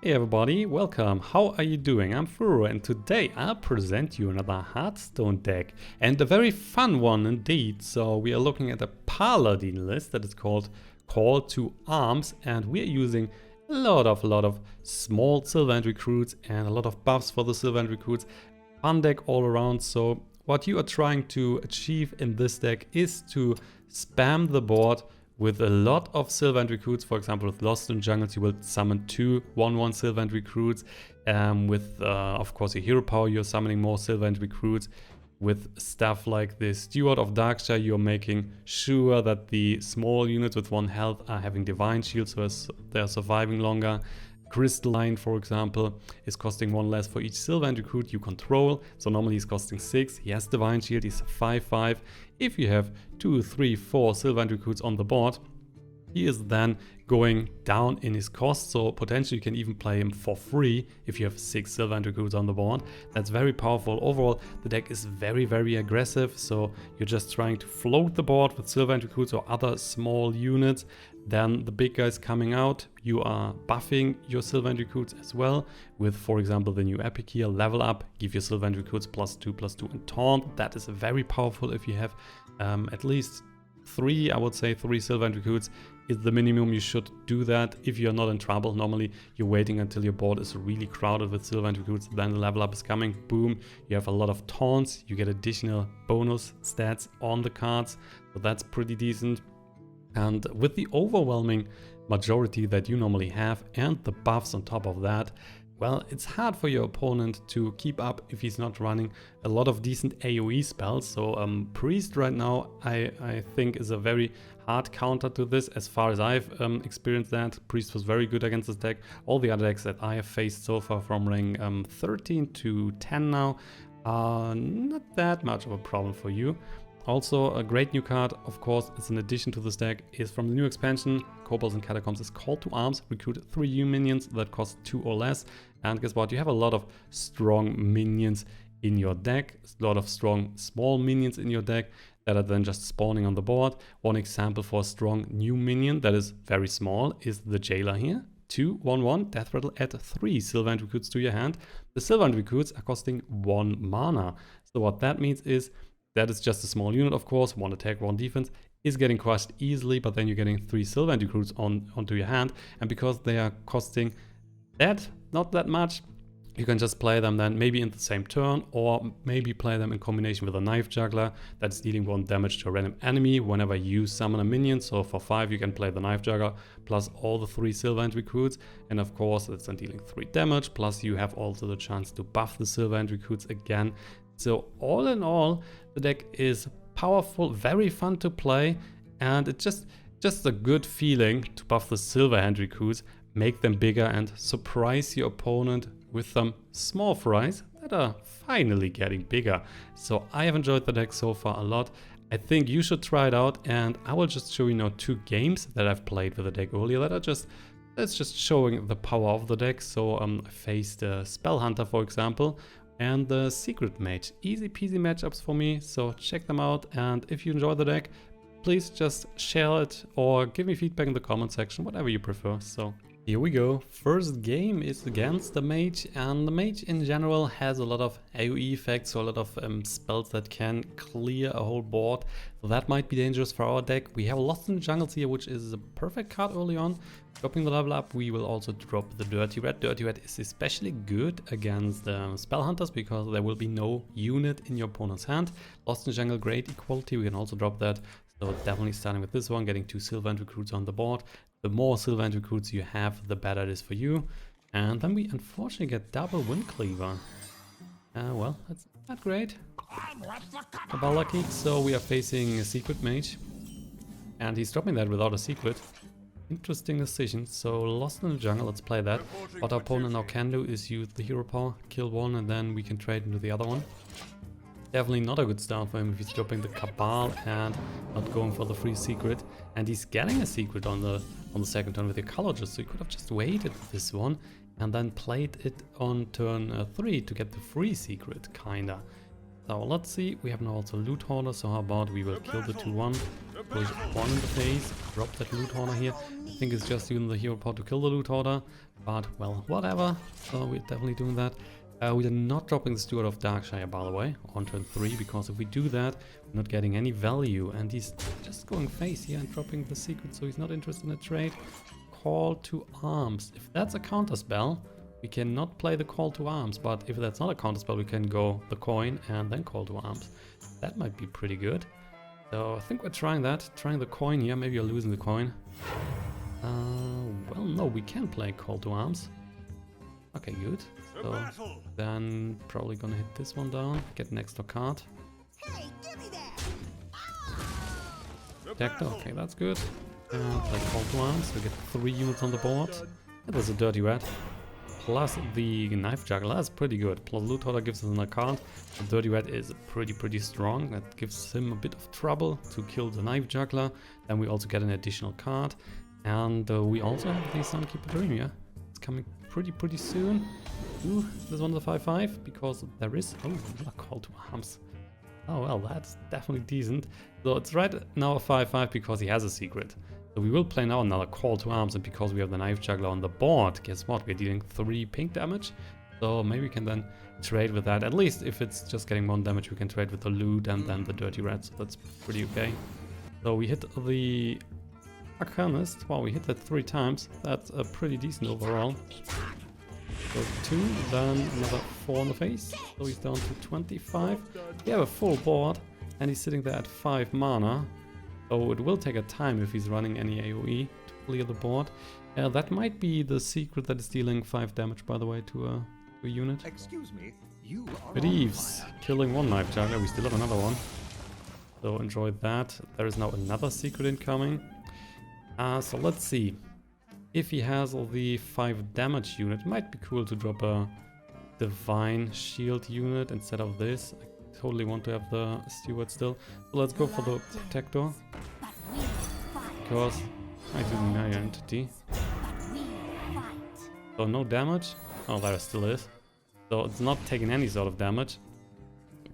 Hey everybody, welcome. How are you doing? I'm Furo and today I'll present you another Hearthstone deck and a very fun one indeed. So we are looking at a Paladin list that is called Call to Arms and we are using a lot of small Sylvan recruits and a lot of buffs for the Sylvan recruits. Fun deck all around. So what you are trying to achieve in this deck is to spam the board with a lot of Sylvan recruits. For example, with Lost in Jungles, you will summon two 1/1 Sylvan recruits. With, of course, your hero power, you're summoning more Sylvan recruits. With stuff like the Steward of Darkshire, you're making sure that the small units with 1 health are having Divine Shield, so they're surviving longer. Crystalline, for example, is costing 1 less for each Sylvan recruit you control. So normally he's costing 6. He has Divine Shield, he's 5/5. If you have 2, 3, 4 Sylvan recruits on the board, he is then going down in his cost. So potentially you can even play him for free if you have 6 Sylvan recruits on the board. That's very powerful. Overall, the deck is very aggressive. So you're just trying to float the board with Sylvan recruits or other small units. Then the big guys coming out, you are buffing your Sylvan recruits as well with, for example, the new epic here, level up, give your Sylvan recruits +2/+2 and taunt. That is very powerful if you have at least 3, I would say 3 Sylvan recruits is the minimum. You should do that if you're not in trouble. Normally you're waiting until your board is really crowded with Sylvan recruits, then the level up is coming, boom, you have a lot of taunts, you get additional bonus stats on the cards, so that's pretty decent. And with the overwhelming majority that you normally have and the buffs on top of that, well, it's hard for your opponent to keep up if he's not running a lot of decent AoE spells. So Priest right now, I think is a very hard counter to this as far as I've experienced that. Priest was very good against this deck. All the other decks that I have faced so far from rank 13 to 10 now are not that much of a problem for you. Also, a great new card, of course, it's an addition to this deck, is from the new expansion, Kobolds Catacombs, is Call to Arms. Recruit 3 new minions that cost 2 or less. And guess what? You have a lot of strong minions in your deck, a lot of strong small minions in your deck that are then just spawning on the board. One example for a strong new minion that is very small is the Jailor here. 2/1/1 Death Rattle, add 3 Sylvan recruits to your hand. The Sylvan recruits are costing 1 mana. So what that means is that is just a small unit, of course, 1 attack, 1 defense, is getting crushed easily, but then you're getting 3 Sylvan recruits onto your hand, and because they are costing not that much, you can just play them then maybe in the same turn, or maybe play them in combination with a Knife Juggler that's dealing 1 damage to a random enemy whenever you summon a minion. So for 5 you can play the Knife Juggler plus all the 3 Sylvan recruits, and of course it's then dealing 3 damage, plus you have also the chance to buff the Sylvan recruits again. So all in all, the deck is powerful, very fun to play, and it's just a good feeling to buff the Silverhand recruits, make them bigger and surprise your opponent with some small fries that are finally getting bigger. So I have enjoyed the deck so far a lot. I think you should try it out, and I will just show you now 2 games that I've played with the deck earlier that are that's just showing the power of the deck. So I faced Spell Hunter, for example, and the Secret Mage. Easy peasy matchups for me, so check them out. And if you enjoy the deck, please just share it or give me feedback in the comment section, whatever you prefer. So here we go. First game is against the Mage, and the Mage in general has a lot of AoE effects, so a lot of spells that can clear a whole board. So that might be dangerous for our deck. We have Lost in Jungles here, which is a perfect card early on. Dropping the level up, we will also drop the Dirty Red. Dirty Red is especially good against Spell Hunters because there will be no unit in your opponent's hand. Lost in Jungle, great equality, we can also drop that. So definitely starting with this one, getting 2 Sylvan recruits on the board. The more Sylvan recruits you have, the better it is for you. And then we unfortunately get double Vinecleaver. Well, that's not great. About lucky. So we are facing a Secret Mage, and he's dropping that without a secret. Interesting decision. So Lost in the Jungle, let's play that. What our opponent now can do is use the hero power, kill one, and then we can trade into the other one. Definitely not a good start for him if he's dropping the Cabal and not going for the free secret. And he's getting a secret on the second turn with the Colorist, so he could have just waited with this one and then played it on turn 3 to get the free secret, kinda. So let's see, we have now also Loot Hoarder, so how about we will kill the 2-1, push 1 in the face, drop that Loot Hoarder here. I think it's just using the hero pod to kill the Loot Hoarder, but well, whatever, so we're definitely doing that. We are not dropping the Steward of Darkshire, by the way, on turn 3, because if we do that, we're not getting any value, and he's just going face here and dropping the secret, so he's not interested in a trade. Call to Arms. If that's a counter spell, we cannot play the Call to Arms, but if that's not a counter spell, we can go the coin and then Call to Arms. That might be pretty good. So I think we're trying that, trying the coin here. Maybe you're losing the coin. Well, no, we can play Call to Arms. Okay, good. So then probably gonna hit this one down, get an extra card. Hey, give me that. Decklist, okay, that's good. And play Call to Arms, we get 3 units on the board. That was a dirty red. Plus the Knife Juggler, that's pretty good. Plus Loot Hoarder gives us another card. The Dirty Red is pretty strong. That gives him a bit of trouble to kill the Knife Juggler. Then we also get an additional card. And we also have the Sunkeeper Tarim, yeah? It's coming pretty soon. Ooh, this one's a 5/5 because there is... Oh, another Call to Arms. Oh well, that's definitely decent. So it's right now a 5/5 because he has a secret. So we will play now another Call to Arms, and because we have the Knife Juggler on the board, guess what? We're dealing 3 pink damage. So maybe we can then trade with that. At least if it's just getting 1 damage, we can trade with the loot and then the Dirty Red. So that's pretty okay. So we hit the Arcanist. Wow, we hit that 3 times. That's a pretty decent overall. So 2, then another 4 on the face. So he's down to 25. We have a full board, and he's sitting there at 5 mana. So it will take a time if he's running any AoE to clear the board. That might be the secret that is dealing 5 damage, by the way, to a unit. Excuse me, you are Reeves, killing 1 Knife Juggler. We still have another one. So enjoy that. There is now another secret incoming. So let's see. If he has all the 5 damage unit, it might be cool to drop a Divine Shield unit instead of this. I totally want to have the Steward still. So let's go for the Protector. Because I didn't know your entity. So no damage. Oh, there still is. So it's not taking any sort of damage.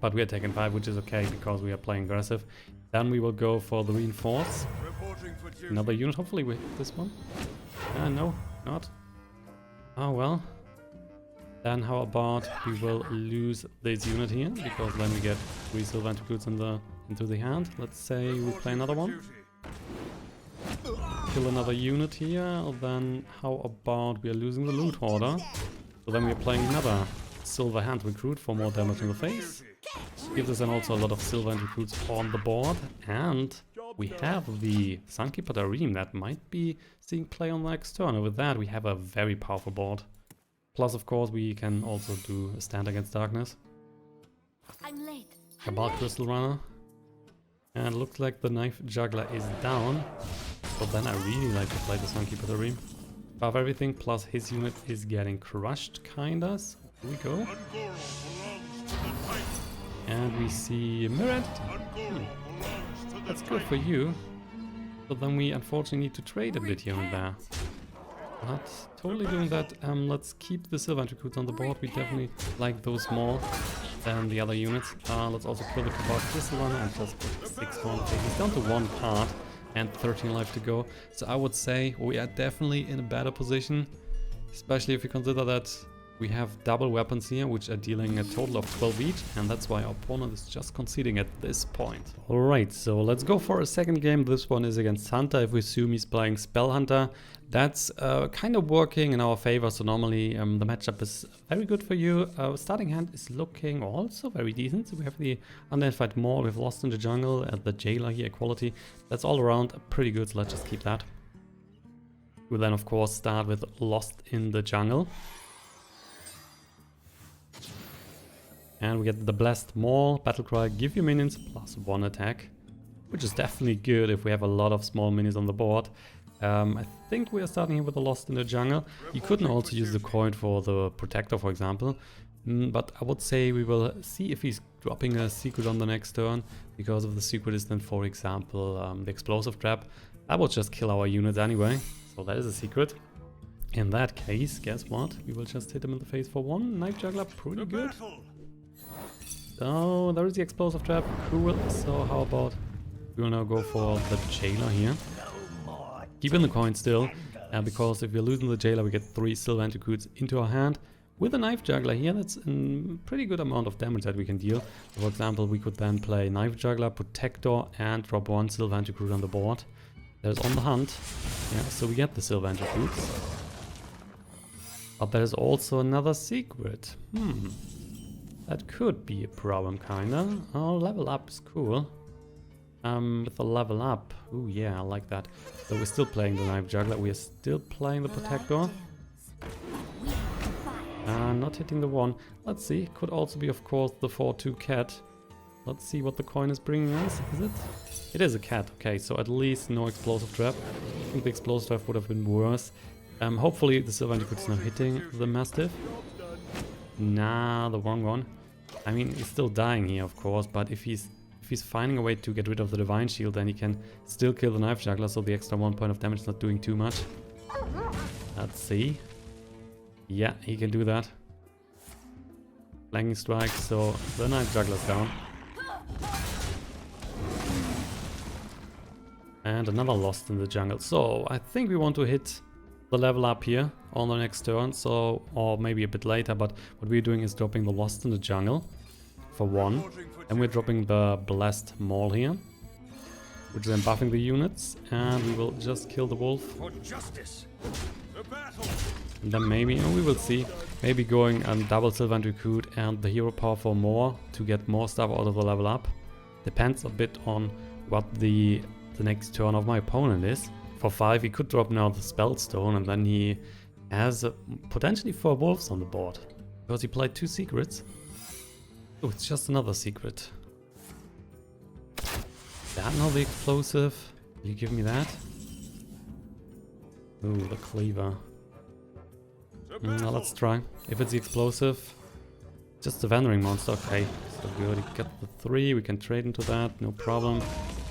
But we are taking 5, which is okay because we are playing aggressive. Then we will go for the Reinforce. Another unit, hopefully we hit this one. No, not. Oh well. Then how about we will lose this unit here, because then we get 3 Silver Recruits into the hand. Let's say we play another one. Kill another unit here, then how about we are losing the Loot Hoarder. So then we are playing another Silver Hand Recruit for more damage in the face. Gives us then also a lot of Silver Recruits on the board. And we have the Sunkeeper Tarim that might be seeing play on the next turn. And with that we have a very powerful board. Plus, of course, we can also do a Stand Against Darkness. I'm late. Cabal Crystal Runner. And it looks like the Knife Juggler is down. So then I really like to play the Sunkeeper Tarim. Above everything, plus his unit is getting crushed, kinda. So here we go. And we see Mirror. That's good for you. But then we unfortunately need to trade a bit here and there. But totally doing that. Let's keep the Silver Recruits on the board. We definitely like those more than the other units. Let's also kill the Cabal Crystal Runner and just put 6 on. Okay, he's down to 1 card and 13 life to go. So I would say we are definitely in a better position, especially if you consider that we have double weapons here, which are dealing a total of 12 each, and that's why our opponent is just conceding at this point. Alright, so let's go for a second game. This one is against Hunter. If we assume he's playing Spell Hunter, that's kind of working in our favor. So normally the matchup is very good for you. Starting hand is looking also very decent. So we have the Unidentified Maul, we've Lost in the Jungle, the Jailor here, Equality. That's all around pretty good, so let's just keep that. We'll then of course start with Lost in the Jungle. And we get the Blessed Maul, Battlecry, give your minions +1 attack, which is definitely good if we have a lot of small minions on the board. I think we are starting here with the Lost in the Jungle. You couldn't also use the coin for the Protector, for example. But I would say we will see if he's dropping a secret on the next turn, because if the secret is then, for example, the Explosive Trap, I will just kill our units anyway. So that is a secret. In that case, guess what? We will just hit him in the face for 1. Knife Juggler, pretty good. So there is the explosive trap. Cool. So how about we will now go for the Jailer here. Keeping the coin still, because if we're losing the Jailer, we get 3 Silver Hand Recruits into our hand. With a Knife Juggler here, that's a pretty good amount of damage that we can deal. For example, we could then play Knife Juggler, Protector, and drop 1 Silver Hand Recruit on the board. There's On the Hunt. Yeah, so we get the Silver Hand Recruits. But there's also another secret. That could be a problem, kinda. Oh, level up is cool. With the level up. Ooh, yeah, I like that. So we're still playing the Knife Juggler. We are still playing the Protector. Not hitting the 1. Let's see. Could also be, of course, the 4-2 cat. Let's see what the coin is bringing us. Is it? It is a cat. Okay, so at least no explosive trap. I think the explosive trap would have been worse. Hopefully the Silver Hand Recruit is not hitting the Mastiff. Nah, the wrong one. I mean, he's still dying here, of course, but if he's finding a way to get rid of the Divine Shield, then he can still kill the Knife Juggler, so the extra 1 point of damage is not doing too much. Let's see. Yeah, he can do that. Flanking strike, so the Knife Juggler's down. And another Lost in the Jungle. So I think we want to hit the level up here on the next turn, so, or maybe a bit later, but what we're doing is dropping the Lost in the Jungle for 1. And we're dropping the Blessed Maul here, which is then buffing the units, and we will just kill the wolf. And then maybe, we will see, maybe going double Silver Hand Recruit and the hero power for more to get more stuff out of the level up. Depends a bit on what the next turn of my opponent is. For 5 he could drop now the Spellstone, and then he has potentially 4 wolves on the board, because he played 2 secrets. Oh, it's just another secret. That now the explosive. You give me that? Ooh, the cleaver. Now let's try. If it's the explosive, just the Wandering Monster. Okay, so we already got the 3. We can trade into that, no problem.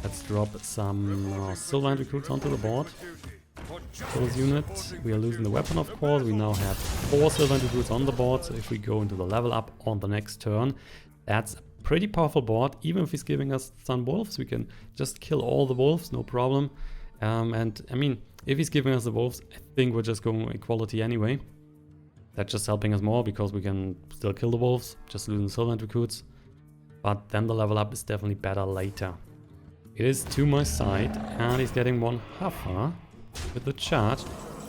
Let's drop some Silver Hand Recruits onto the board. Those units. We are losing the weapon, of course. We now have 4 Silver Hand Recruits on the board, so if we go into the level up on the next turn, that's a pretty powerful board. Even if he's giving us some wolves, we can just kill all the wolves, no problem. And I mean, if he's giving us the wolves, I think we're just going equality anyway. That's just helping us more, because we can still kill the wolves, just losing the Silver Hand Recruits. But then the level up is definitely better later. It is to my side, and he's getting 1 Huffer with the charge.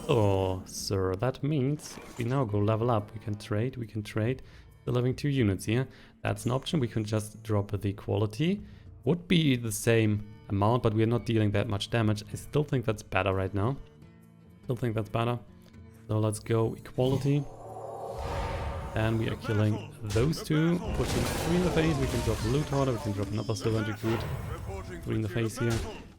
Oh, sir, that means if we now go level up, we can trade. Still having 2 units here. That's an option. We can just drop the equality. Would be the same amount, but we're not dealing that much damage. I still think that's better right now. So let's go equality. And we are killing those 2. Pushing 3 in the face. We can drop the Loot Hoarder. We can drop another Silver Hand Recruit. 3 in the face here.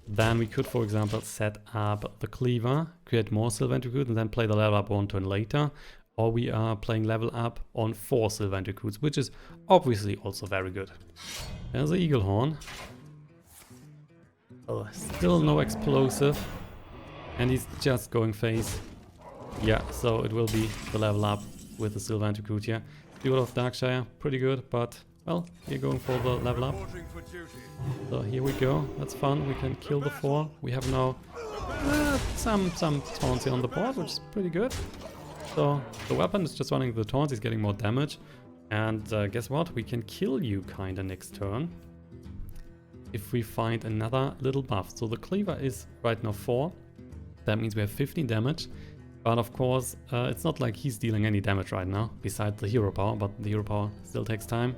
Then we could, for example, set up the Cleaver, create more Silver Hand Recruits, and then play the level up 1 turn later. Or we are playing level up on 4 Silver Hand Recruits, which is obviously also very good. There's the Eagle Horn. Oh, still no explosive. And he's just going face. Yeah, so it will be the level up with the Silver Hand Recruit here. Steward of Darkshire, pretty good, but, well, we're going for the level up. So here we go, that's fun, we can kill the 4. We have now some taunts here on the board, which is pretty good. So the weapon is just running the taunts, he's getting more damage. And guess what, we can kill you kinda next turn. If we find another little buff. So the Cleaver is right now 4. That means we have 15 damage. But of course, it's not like he's dealing any damage right now, besides the hero power, but the hero power still takes time.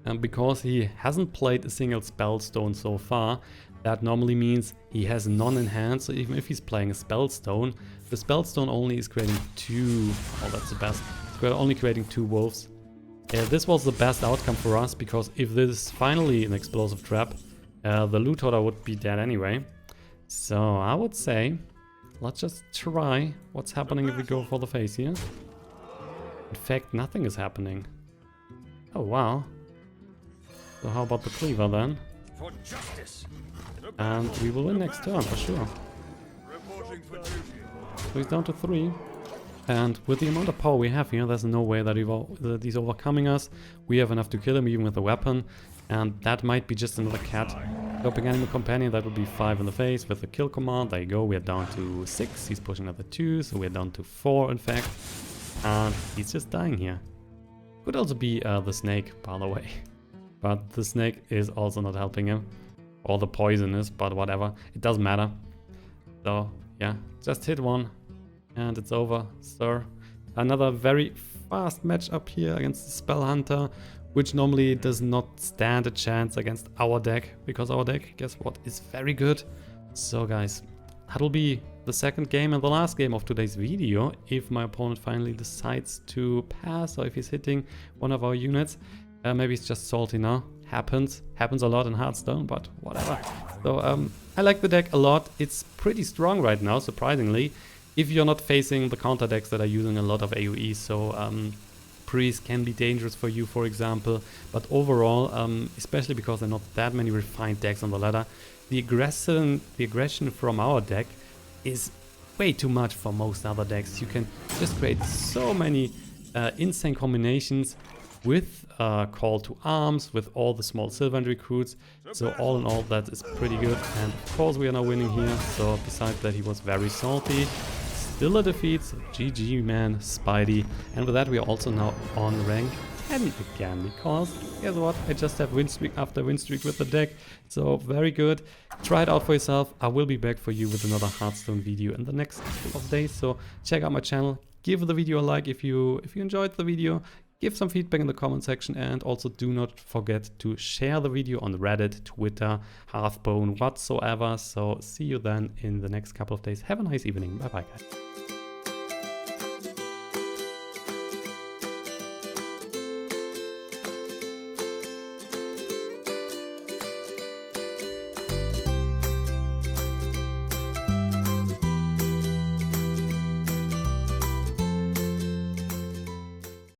And because he hasn't played a single Spellstone so far, that normally means he has none in hand, so even if he's playing a Spellstone, the Spellstone only is creating 2, oh that's the best, we're only creating 2 wolves. This was the best outcome for us, because if this is finally an explosive trap, the Loot Hoarder would be dead anyway. So I would say, let's just try what's happening if we go for the face here. In fact, nothing is happening. Oh wow. So how about the Cleaver then? And we will win next turn for sure. So he's down to 3. And with the amount of power we have here, there's no way that he's overcoming us. We have enough to kill him even with a weapon. And that might be just another cat. Helping Animal Companion, that would be 5 in the face with the kill command. There you go, we're down to 6. He's pushing another 2, so we're down to 4 in fact. And he's just dying here. Could also be the snake, by the way. But the snake is also not helping him. Or the poison is, but whatever. It doesn't matter. So, yeah, just hit one. And it's over, sir. Another very fast match up here against the Spell Hunter, which normally does not stand a chance against our deck, because our deck, guess what, is very good. So guys, that'll be the second game and the last game of today's video, if my opponent finally decides to pass, or if he's hitting one of our units. Maybe it's just salty now. Happens a lot in Hearthstone, but whatever. So I like the deck a lot. It's pretty strong right now, surprisingly, if you're not facing the counter decks that are using a lot of AoE. So Priest can be dangerous for you, for example, but overall, especially because there are not that many refined decks on the ladder, the aggression from our deck is way too much for most other decks. You can just create so many insane combinations with Call to Arms, with all the small Sylvan recruits. So all in all, that is pretty good. And of course we are now winning here. So besides that, he was very salty. Still a defeat, so GG man, Spidey. And with that we are also now on rank 10 again, because guess what, I just have win streak after win streak with the deck. So very good, try it out for yourself. I will be back for you with another Hearthstone video in the next couple of days, so check out my channel, give the video a like if you enjoyed the video, give some feedback in the comment section, and also do not forget to share the video on Reddit, Twitter, Hearthstone, whatsoever. So see you then in the next couple of days. Have a nice evening, bye bye guys.